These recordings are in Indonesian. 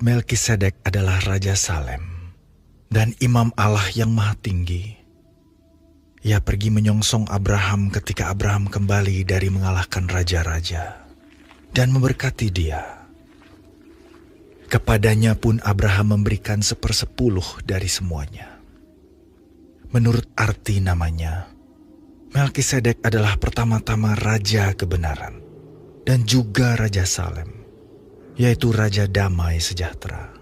Melkisedek adalah Raja Salem dan Imam Allah yang Maha Tinggi. Ia pergi menyongsong Abraham ketika Abraham kembali dari mengalahkan raja-raja dan memberkati dia. Kepadanya pun Abraham memberikan 1/10 dari semuanya. Menurut arti namanya, Melkisedek adalah pertama-tama Raja Kebenaran dan juga Raja Salem, yaitu Raja Damai Sejahtera.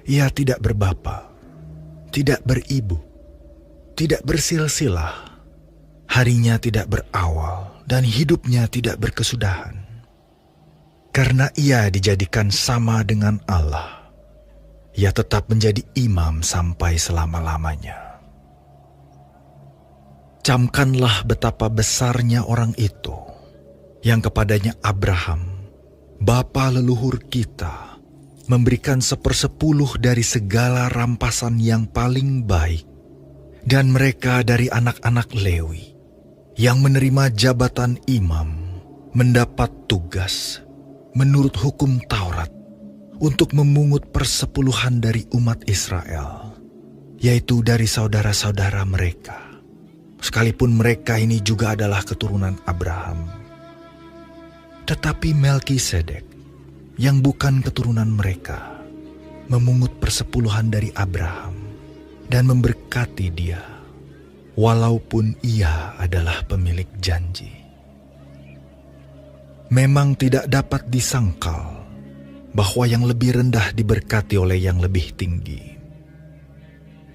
Ia tidak berbapa, tidak beribu, tidak bersilsilah, harinya tidak berawal, dan hidupnya tidak berkesudahan. Karena ia dijadikan sama dengan Allah, ia tetap menjadi imam sampai selama-lamanya. Camkanlah betapa besarnya orang itu, yang kepadanya Abraham, bapa leluhur kita, memberikan 1/10 dari segala rampasan yang paling baik, dan mereka dari anak-anak Lewi, yang menerima jabatan imam, mendapat tugas, menurut hukum Taurat, untuk memungut 1/10 dari umat Israel, yaitu dari saudara-saudara mereka, sekalipun mereka ini juga adalah keturunan Abraham. Tetapi Melkisedek, yang bukan keturunan mereka, memungut 1/10 dari Abraham dan memberkati dia, walaupun ia adalah pemilik janji. Memang tidak dapat disangkal bahwa yang lebih rendah diberkati oleh yang lebih tinggi.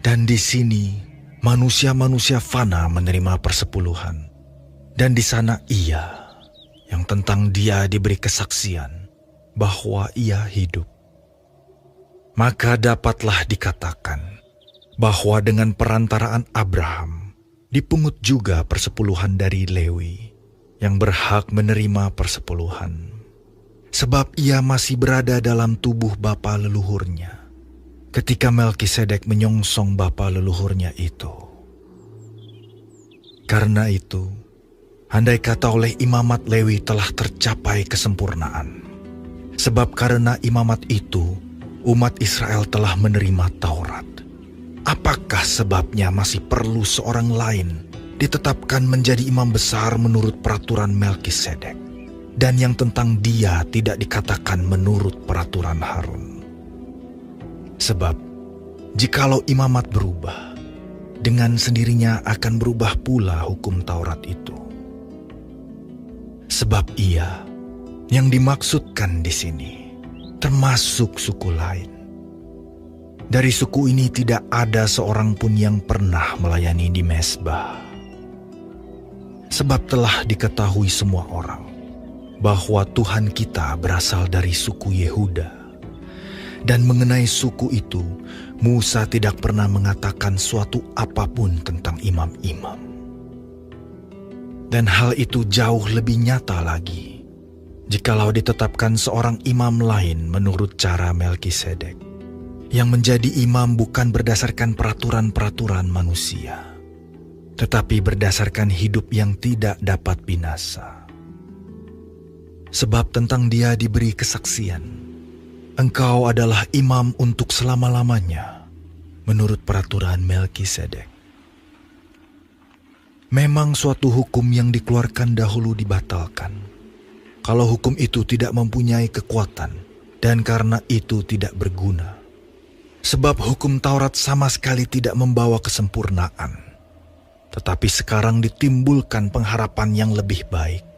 Dan di sini manusia-manusia fana menerima 1/10, dan di sana ia, yang tentang dia diberi kesaksian bahwa ia hidup. Maka dapatlah dikatakan bahwa dengan perantaraan Abraham dipungut juga 1/10 dari Lewi, yang berhak menerima 1/10, sebab ia masih berada dalam tubuh bapa leluhurnya ketika Melkisedek menyongsong bapa leluhurnya itu. Karena itu, andai kata oleh imamat Lewi telah tercapai kesempurnaan, sebab karena imamat itu umat Israel telah menerima Taurat, apakah sebabnya masih perlu seorang lain ditetapkan menjadi imam besar menurut peraturan Melkisedek, dan yang tentang dia tidak dikatakan menurut peraturan Harun? Sebab jikalau imamat berubah, dengan sendirinya akan berubah pula hukum Taurat itu. Sebab ia yang dimaksudkan di sini termasuk suku lain. Dari suku ini tidak ada seorang pun yang pernah melayani di mezbah. Sebab telah diketahui semua orang bahwa Tuhan kita berasal dari suku Yehuda. Dan mengenai suku itu, Musa tidak pernah mengatakan suatu apapun tentang imam-imam. Dan hal itu jauh lebih nyata lagi jikalau ditetapkan seorang imam lain menurut cara Melkisedek, yang menjadi imam bukan berdasarkan peraturan-peraturan manusia, tetapi berdasarkan hidup yang tidak dapat binasa. Sebab tentang dia diberi kesaksian, engkau adalah imam untuk selama-lamanya, menurut peraturan Melkisedek. Memang suatu hukum yang dikeluarkan dahulu dibatalkan, kalau hukum itu tidak mempunyai kekuatan, dan karena itu tidak berguna. Sebab hukum Taurat sama sekali tidak membawa kesempurnaan, tetapi sekarang ditimbulkan pengharapan yang lebih baik,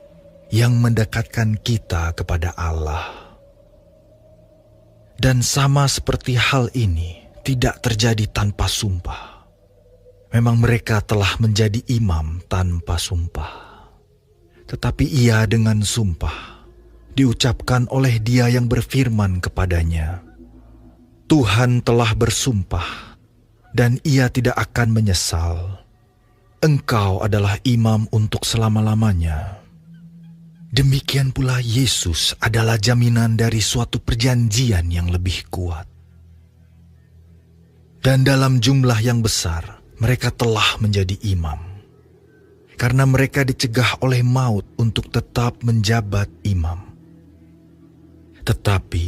yang mendekatkan kita kepada Allah. Dan sama seperti hal ini tidak terjadi tanpa sumpah. Memang mereka telah menjadi imam tanpa sumpah. Tetapi ia dengan sumpah diucapkan oleh Dia yang berfirman kepadanya, Tuhan telah bersumpah dan ia tidak akan menyesal. Engkau adalah imam untuk selama-lamanya. Demikian pula Yesus adalah jaminan dari suatu perjanjian yang lebih kuat. Dan dalam jumlah yang besar, mereka telah menjadi imam, karena mereka dicegah oleh maut untuk tetap menjabat imam. Tetapi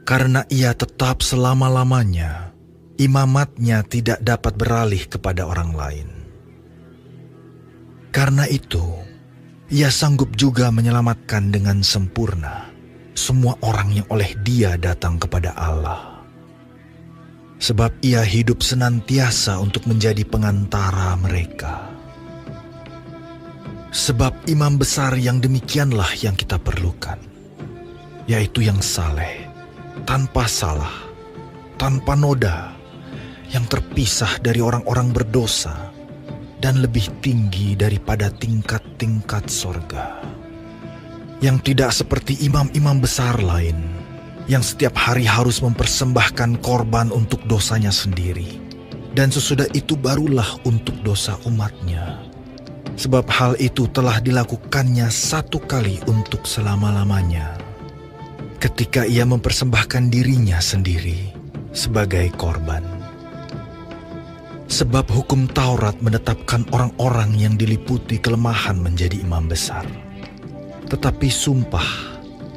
Karena ia tetap selama-lamanya, imamatnya tidak dapat beralih kepada orang lain. Karena itu, ia sanggup juga menyelamatkan dengan sempurna semua orang yang oleh Dia datang kepada Allah. Sebab ia hidup senantiasa untuk menjadi pengantara mereka. Sebab imam besar yang demikianlah yang kita perlukan, yaitu yang saleh, tanpa salah, tanpa noda, yang terpisah dari orang-orang berdosa, dan lebih tinggi daripada tingkat-tingkat sorga. Yang tidak seperti imam-imam besar lain, yang setiap hari harus mempersembahkan korban untuk dosanya sendiri, dan sesudah itu barulah untuk dosa umatnya. Sebab hal itu telah dilakukannya satu kali untuk selama-lamanya, ketika ia mempersembahkan dirinya sendiri sebagai korban. Sebab hukum Taurat menetapkan orang-orang yang diliputi kelemahan menjadi imam besar. Tetapi sumpah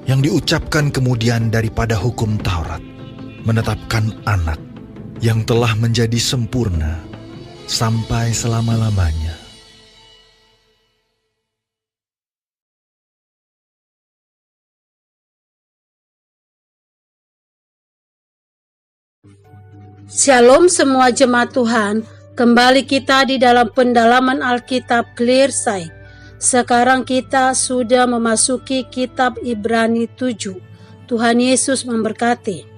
yang diucapkan kemudian daripada hukum Taurat menetapkan anak yang telah menjadi sempurna sampai selama-lamanya. Shalom semua jemaat Tuhan, kembali kita di dalam pendalaman Alkitab Clear Sight. Sekarang kita sudah memasuki kitab Ibrani 7. Tuhan Yesus memberkati.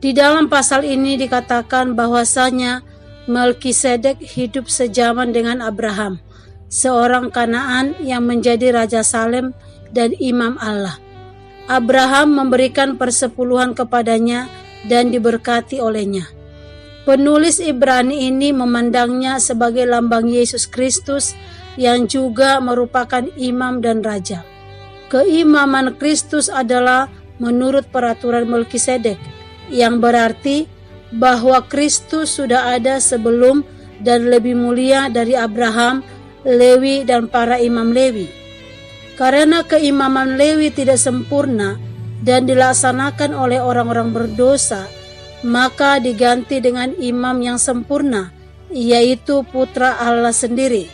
Di dalam pasal ini dikatakan bahwasanya Melkisedek hidup sejaman dengan Abraham, seorang Kanaan yang menjadi Raja Salem dan Imam Allah. Abraham memberikan persepuluhan kepadanya dan diberkati olehnya. Penulis Ibrani ini memandangnya sebagai lambang Yesus Kristus yang juga merupakan imam dan raja. Keimaman Kristus adalah menurut peraturan Melkisedek, yang berarti bahwa Kristus sudah ada sebelum dan lebih mulia dari Abraham, Lewi, dan para imam Lewi. Karena keimaman Lewi tidak sempurna dan dilaksanakan oleh orang-orang berdosa, maka diganti dengan imam yang sempurna, yaitu Putra Allah sendiri.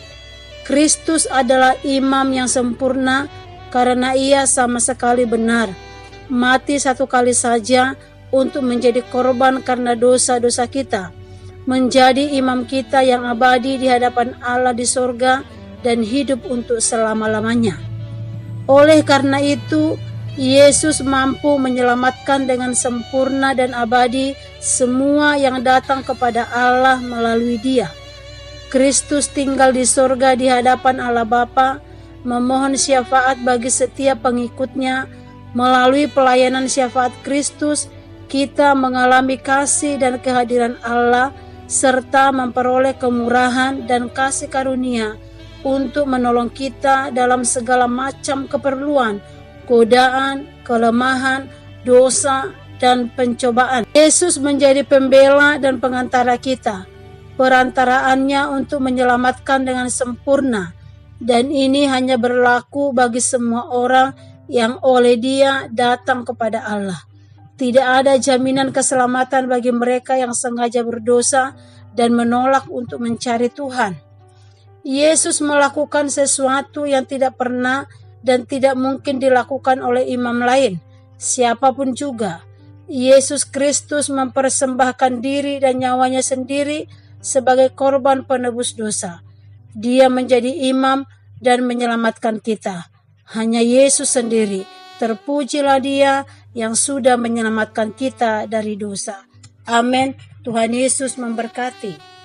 Kristus adalah imam yang sempurna karena ia sama sekali benar, mati satu kali saja untuk menjadi korban karena dosa-dosa kita, menjadi imam kita yang abadi di hadapan Allah di sorga dan hidup untuk selama-lamanya. Oleh karena itu, Yesus mampu menyelamatkan dengan sempurna dan abadi semua yang datang kepada Allah melalui Dia. Kristus tinggal di sorga di hadapan Allah Bapa, memohon syafaat bagi setiap pengikutnya. Melalui pelayanan syafaat Kristus, kita mengalami kasih dan kehadiran Allah, serta memperoleh kemurahan dan kasih karunia untuk menolong kita dalam segala macam keperluan, godaan, kelemahan, dosa, dan pencobaan. Yesus menjadi pembela dan pengantara kita. Perantaraannya untuk menyelamatkan dengan sempurna, dan ini hanya berlaku bagi semua orang yang oleh Dia datang kepada Allah. Tidak ada jaminan keselamatan bagi mereka yang sengaja berdosa dan menolak untuk mencari Tuhan. Yesus melakukan sesuatu yang tidak pernah dan tidak mungkin dilakukan oleh imam lain, siapapun juga. Yesus Kristus mempersembahkan diri dan nyawanya sendiri sebagai korban penebus dosa. Dia menjadi imam dan menyelamatkan kita. Hanya Yesus sendiri, terpujilah Dia yang sudah menyelamatkan kita dari dosa. Amin. Tuhan Yesus memberkati.